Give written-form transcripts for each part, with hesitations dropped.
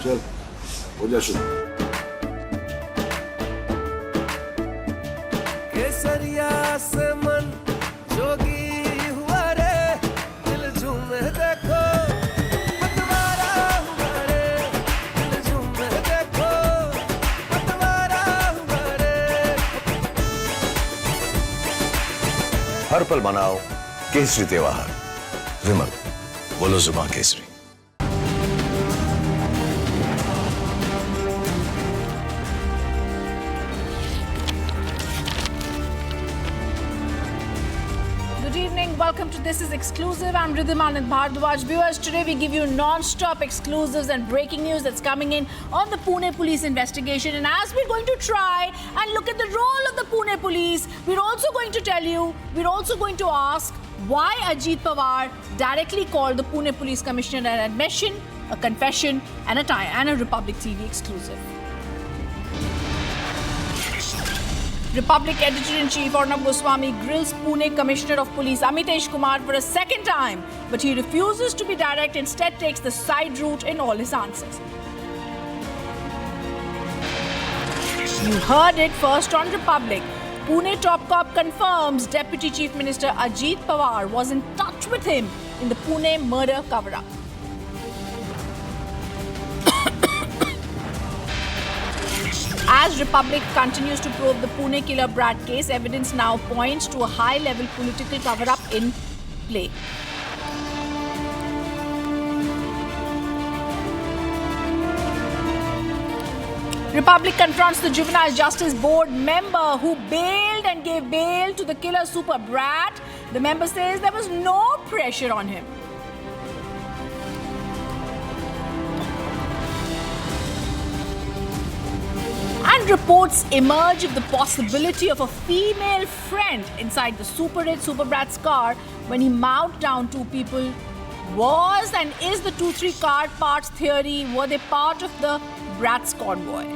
चल हो जा शुरू। केसरिया से मन जोगी हुआ रे, दिल झूमे देखो पतवारा हुआ रे, दिल झूमे देखो पतवारा हुआ रे। हर पल मनाओ केसरी त्योहार। विमल, बोलो जुबान Kesari. Good evening. Welcome to This is Exclusive. I'm Ridhima Anand Bhardwaj. Viewers, today we give you non-stop exclusives and breaking news that's coming in on the Pune police investigation. And as we're going to try and look at the role of the Pune police, we're also going to tell you, we're also going to ask why Ajit Pawar directly called the Pune police commissioner an admission, a confession and a Republic TV exclusive. Republic Editor-in-Chief Arnab Goswami grills Pune Commissioner of Police Amitesh Kumar for a second time, but he refuses to be direct, instead takes the side route in all his answers. You heard it first on Republic. Pune Top Cop confirms Deputy Chief Minister Ajit Pawar was in touch with him in the Pune murder cover-up. As Republic continues to probe the Pune killer Brad case, evidence now points to a high-level political cover-up in play. Republic confronts the Juvenile Justice Board member who bailed and gave bail to the killer Super Brad. The member says there was no pressure on him. And reports emerge of the possibility of a female friend inside the Super 8 Super Brat's car when he mouthed down two people. Was and is the 2-3 car parts theory, were they part of the Brat's convoy?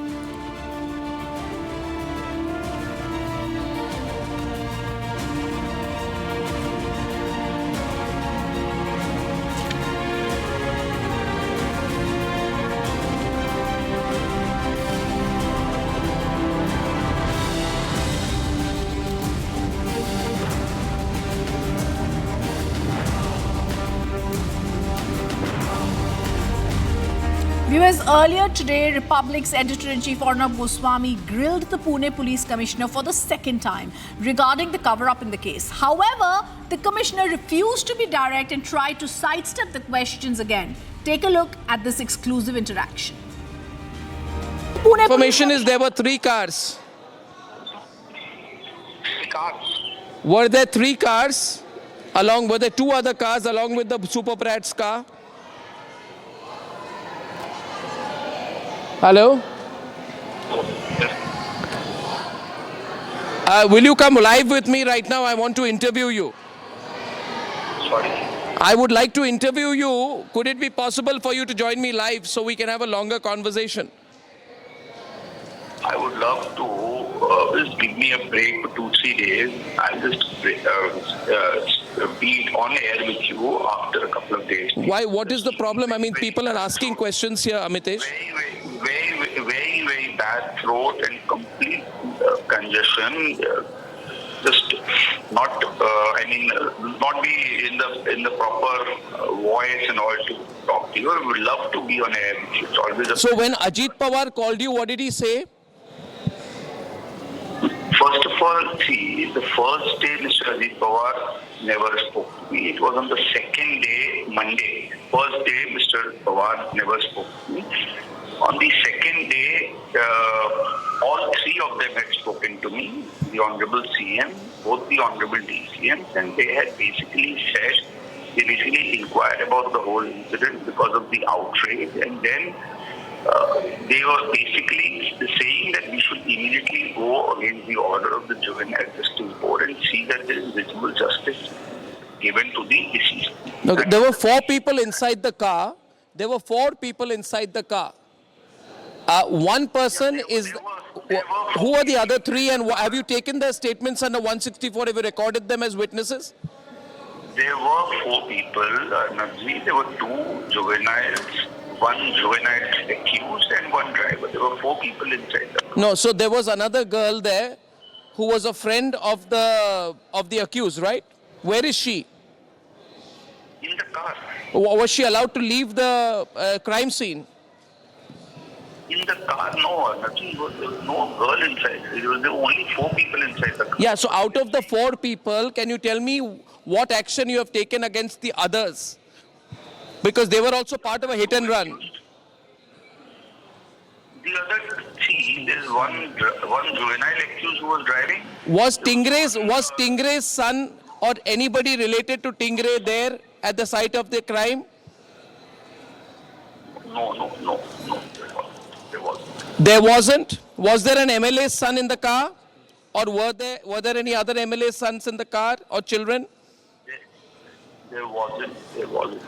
Viewers, earlier today, Republic's Editor-in-Chief Arnab Goswami grilled the Pune Police Commissioner for the second time regarding the cover-up in the case. However, the Commissioner refused to be direct and tried to sidestep the questions again. Take a look at this exclusive interaction. Information is there were 3 cars. Were there 3 cars? Were there 2 other cars along with the Super Brat's car? Hello? Will you come live with me right now? I want to interview you. Sorry? I would like to interview you. Could it be possible for you to join me live so we can have a longer conversation? I would love to. Just give me a break for 2-3 days. I'll just be on air with you after a couple of days. Why? What is the problem? I mean, people are asking questions here, Amitesh. Very bad throat and complete congestion. Just not, not be in the proper voice and all to talk to you. I would love to be on air with you. It's always a So when Ajit Pawar called you, what did he say? First of all, see, the first day Mr. Ajit Pawar never spoke to me. It was on the second day, Monday. First day, Mr. Pawar never spoke to me. On the second day, all 3 of them had spoken to me, the Honorable CM, both the Honorable DCMs, and they had basically said, they basically inquired about the whole incident because of the outrage, and then they were basically saying that we should immediately go against the order of the Juvenile Justice Board and see that there is visible justice given to the deceased. No, there were 4 people inside the car. One person is... Who are the other 3 and have you taken their statements under 164? Have you recorded them as witnesses? There were 4 people, Navji. There were 2 juveniles one juvenile accused and one driver. There were 4 people inside the car. No, so there was another girl there who was a friend of the accused, right? Where is she? In the car. Was she allowed to leave the crime scene? In the car, no, nothing. There was no girl inside. There were only 4 people inside the car. Yeah, so out of the 4 people, can you tell me what action you have taken against the others? Because they were also part of a hit and run. The other 3, there's one juvenile accused who was driving. Was Stingray's son or anybody related to Stingray there at the site of the crime? No. There wasn't. There wasn't. Was there an MLA's son in the car? Or were there any other MLA sons in the car or children? There wasn't. There wasn't.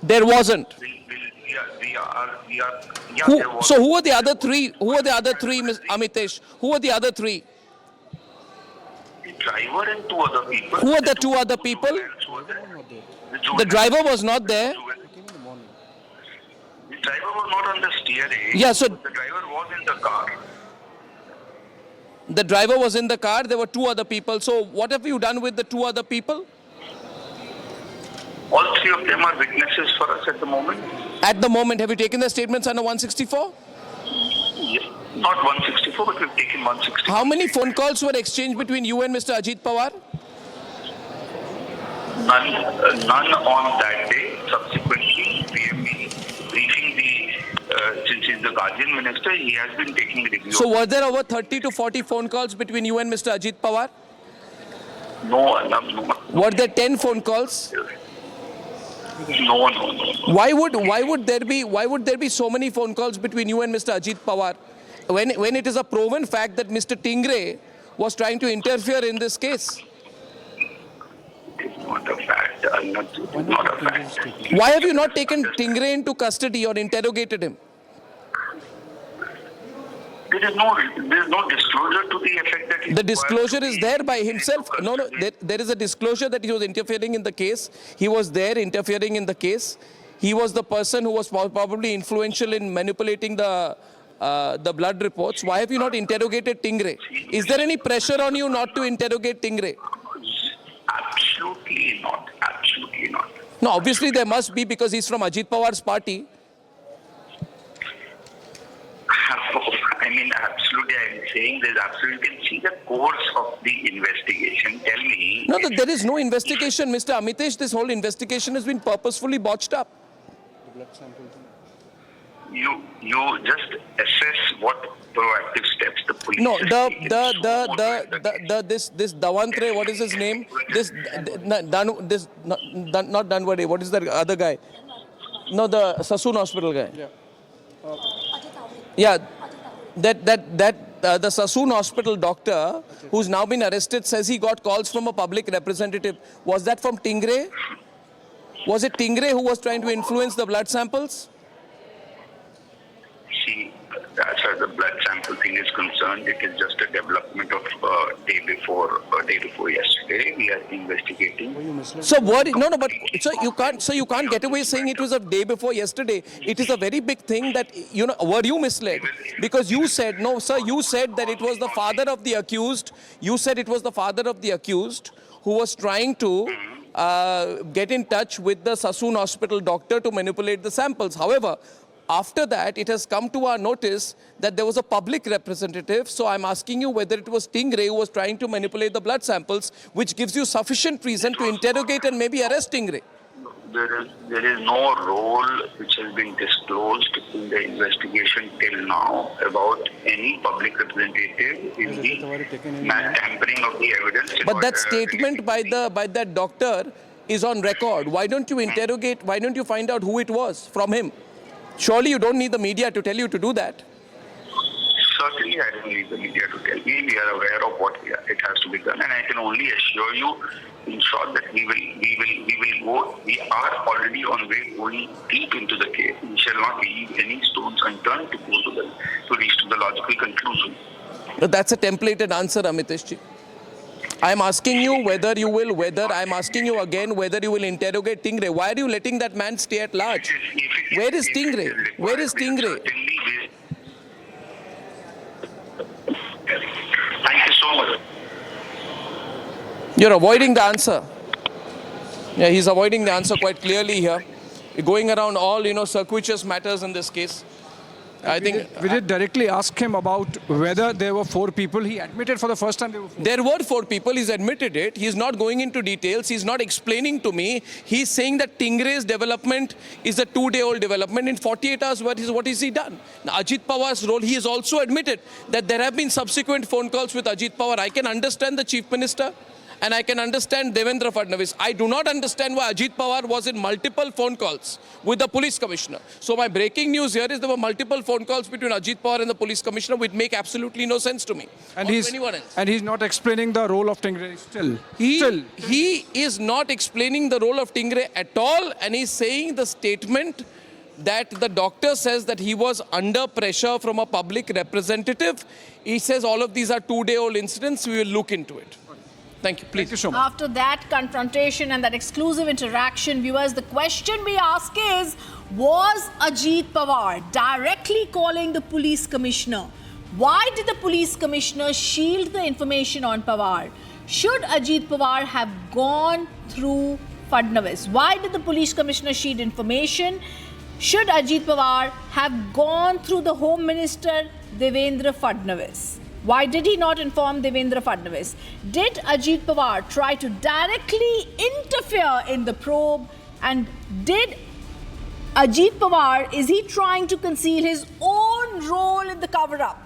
There wasn't. We are. Yeah, Who, there was. so who are the other 3? Who are the other 3, Ms. Amitesh? Who are the other 3? The driver and 2 other people. Who are the 2 other people? The driver was not there. The driver was not on the steering. Yeah, so- the driver was in the car. The driver was in the car. There were 2 other people. So what have you done with the 2 other people? All 3 of them are witnesses for us at the moment. At the moment, have you taken the statements under 164? Yes. Not 164, but we've taken 164. How many phone calls were exchanged between you and Mr. Ajit Pawar? None on that day. Subsequently, we have been briefing since he's the guardian minister, he has been taking review. So were there over 30 to 40 phone calls between you and Mr. Ajit Pawar? No. Were there 10 phone calls? No. Why would there be so many phone calls between you and Mr. Ajit Pawar when it is a proven fact that Mr. Stingray was trying to interfere in this case? It's not a fact. Not a fact. Why have you not taken Stingray into custody or interrogated him? There is no disclosure to the effect that The disclosure is there by himself. No, there is a disclosure that he was interfering in the case. He was there interfering in the case. He was the person who was probably influential in manipulating the blood reports. Why have you not interrogated Stingray? Is there any pressure on you not to interrogate Stingray? Absolutely not. Absolutely not. No, obviously there must be, because he's from Ajit Pawar's party. I mean, absolutely, I'm saying there's absolutely, you can see the course of the investigation. Tell me. No, there is no investigation, Mr. Amitesh. This whole investigation has been purposefully botched up. You just assess what proactive steps the police. No, has taken. this Davantre, what is his name? Not Danwade. What is the other guy? No, the Sassoon Hospital guy. Yeah, the Sassoon Hospital doctor who's now been arrested says he got calls from a public representative. Was that from Stingray? Was it Stingray who was trying to influence the blood samples? See, as far as the blood sample thing is concerned, it is just a development of day before yesterday. We are investigating. So you can't get away saying it was a day before yesterday. It is a very big thing that, were you misled? Because you said, no sir, you said that it was the father of the accused. You said it was the father of the accused who was trying to get in touch with the Sassoon Hospital doctor to manipulate the samples. However, after that, it has come to our notice that there was a public representative. So I'm asking you whether it was Stingray who was trying to manipulate the blood samples, which gives you sufficient reason to interrogate and maybe arrest Stingray. There is no role which has been disclosed in the investigation till now about any public representative in the tampering of the evidence. But that statement by that doctor is on record. Why don't you interrogate? Why don't you find out who it was from him? Surely you don't need the media to tell you to do that. Certainly, I don't need the media to tell me. We are aware of what it has to be done, and I can only assure you, in short, that we will go. We are already on way going deep into the case. We shall not leave any stones unturned to go to reach to the logical conclusion. That's a templated answer, Amitesh ji. I'm asking you I'm asking you again whether you will interrogate Stingray. Why are you letting that man stay at large? Where is Stingray? Where is Stingray? Thank you so much. You're avoiding the answer. Yeah, he's avoiding the answer quite clearly here. Going around all, circuitous matters in this case. I think we did directly ask him about whether there were 4 people. He admitted for the first time there were 4. there were 4 people. He's admitted it. He's not going into details. He's not explaining to me. He's saying that Stingray's development is a 2-day-old development. In 48 hours, what is he done? Now, Ajit Pawar's role, he has also admitted that there have been subsequent phone calls with Ajit Pawar. I can understand the Chief Minister and I can understand Devendra Fadnavis. I do not understand why Ajit Pawar was in multiple phone calls with the police commissioner. So my breaking news here is there were multiple phone calls between Ajit Pawar and the police commissioner, which make absolutely no sense to me. And or to anyone else. he's not explaining the role of Stingray still. He is not explaining the role of Stingray at all, and he's saying the statement that the doctor says that he was under pressure from a public representative. He says all of these are 2-day-old incidents. We will look into it. Thank you. Please. Thank you so much. After that confrontation and that exclusive interaction, viewers, the question we ask is, was Ajit Pawar directly calling the police commissioner? Why did the police commissioner shield the information on Pawar? Should Ajit Pawar have gone through Fadnavis? Why did the police commissioner shield information? Should Ajit Pawar have gone through the Home Minister Devendra Fadnavis? Why did he not inform Devendra Fadnavis? Did Ajit Pawar try to directly interfere in the probe? And did Ajit Pawar, is he trying to conceal his own role in the cover-up?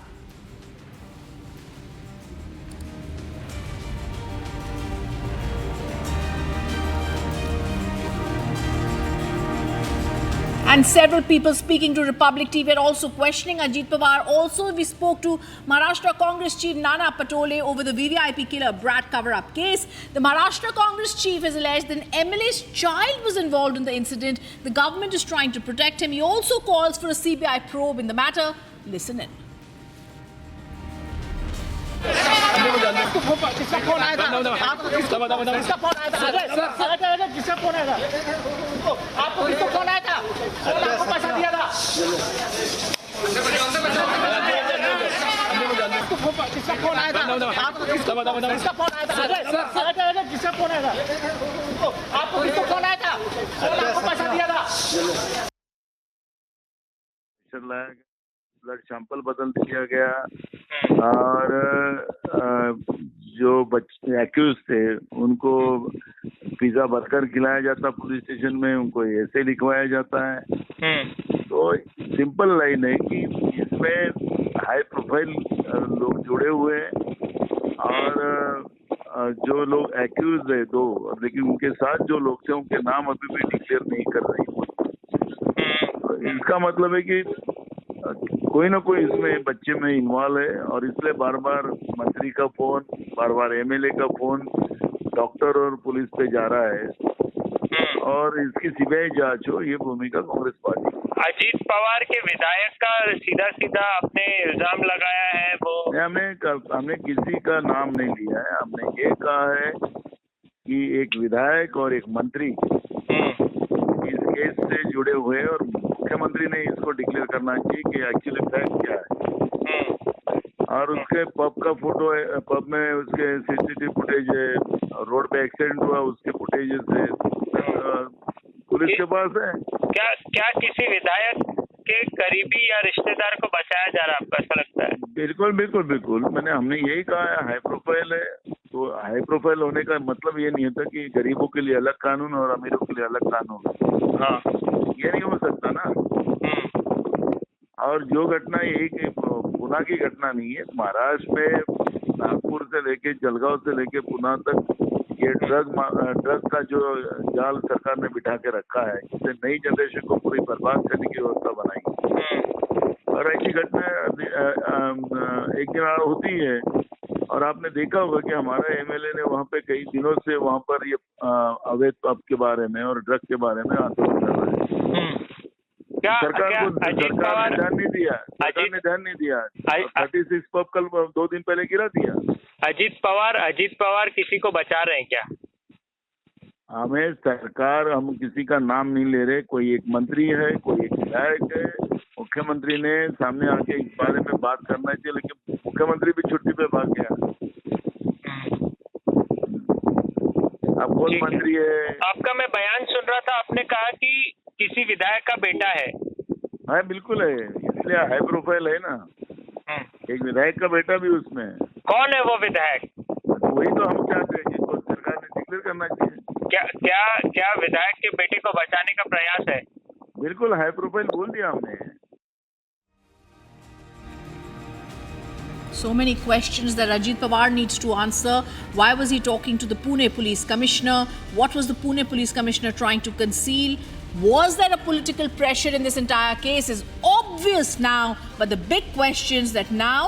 And several people speaking to Republic TV are also questioning Ajit Pawar. Also, we spoke to Maharashtra Congress Chief Nana Patole over the VVIP killer Brat cover-up case. The Maharashtra Congress Chief has alleged that an MLA's child was involved in the incident. The government is trying to protect him. He also calls for a CBI probe in the matter. Listen in. Blood sample बदल दिया गया और जो बच्चे accused थे उनको pizza burger खिलाया जाता पुलिस स्टेशन में, उनको ऐसे लिखवाया जाता है। तो सिंपल लाइन है कि इसमें हाई प्रोफाइल लोग जुड़े हुए हैं और जो लोग एक्यूज है 2, लेकिन उनके साथ जो लोग थे उनके नाम अभी भी डिक्लेयर नहीं कर रहे। इसका मतलब है कि कोई ना कोई इसमें बच्चे में इन्वॉल्व है और इसलिए बार बार मंत्री का फोन, बार बार एमएलए का फोन डॉक्टर और पुलिस पे जा रहा है और इसकी सीबीआई जांच हो, ये भूमिका कांग्रेस पार्टी। अजीत पवार के विधायक का सीधा सीधा अपने इल्जाम लगाया है वो। हमने किसी का नाम नहीं लिया है, हमने ये कहा है कि एक विधायक और एक मंत्री इस केस से जुड़े हुए हैं और मुख्यमंत्री ने इसको डिक्लेयर करना चाहिए कि एक्चुअली फैक्ट क्या है। और उसके पब का फोटो है, पब में उसके सीसीटीवी फुटेज है, रोड पे एक्सीडेंट हुआ उसके फुटेजेस है, पुलिस के पास है। क्या किसी विधायक के करीबी या रिश्तेदार को बचाया जा रहा है, आपको ऐसा लगता है? बिल्कुल हमने यही कहा है, हाई प्रोफाइल है। तो हाई प्रोफाइल होने का मतलब ये नहीं होता कि गरीबों के लिए अलग कानून और अमीरों के लिए अलग कानून। हाँ, ये नहीं हो सकता ना। और जो घटना यही कि पुणे की घटना नहीं है, महाराष्ट्र में नागपुर से लेके जलगांव से लेके पुणे तक ये ड्रग का जो जाल सरकार ने बिठा के रखा है, जिससे नई जनरेशन को पूरी बर्बाद करने की व्यवस्था बनाई। और ऐसी घटना एक दिन होती है और आपने देखा होगा कि हमारा एमएलए ने वहाँ पे कई दिनों से वहाँ पर ये अवैध पब के बारे में और ड्रग के बारे में आंदोलन कर रहे हैं। सरकार ने ध्यान नहीं दिया। 36 पब कल 2 दिन पहले गिरा दिया। अजीत पवार किसी को बचा रहे हैं क्या? हमें सरकार, हम किसी का नाम नहीं ले रहे, कोई एक मंत्री है, कोई एक विधायक है, मुख्यमंत्री ने सामने आके इस बारे में बात करना चाहिए, लेकिन मुख्यमंत्री भी छुट्टी पे भाग गया। अब कौन मंत्री है? आपका मैं बयान सुन रहा था, आपने कहा कि किसी विधायक का बेटा है। हाँ बिल्कुल है, इसलिए हाई प्रोफाइल है ना। एक विधायक का बेटा भी उसमें है। कौन है वो विधायक? तो वही तो हम चाहते हैं कि सरकार ने डिक्लेयर करना चाहिए। क्या विधायक के बेटे को बचाने का प्रयास है? बिल्कुल हाई प्रोफाइल बोल दिया हमने। So many questions that Ajit Pawar needs to answer. Why was he talking to the Pune Police Commissioner? What was the Pune Police Commissioner trying to conceal? Was there a political pressure in this entire case is obvious now, but the big questions that now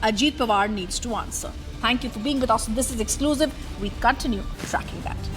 Ajit Pawar needs to answer. Thank you for being with us. This is exclusive. We continue tracking that.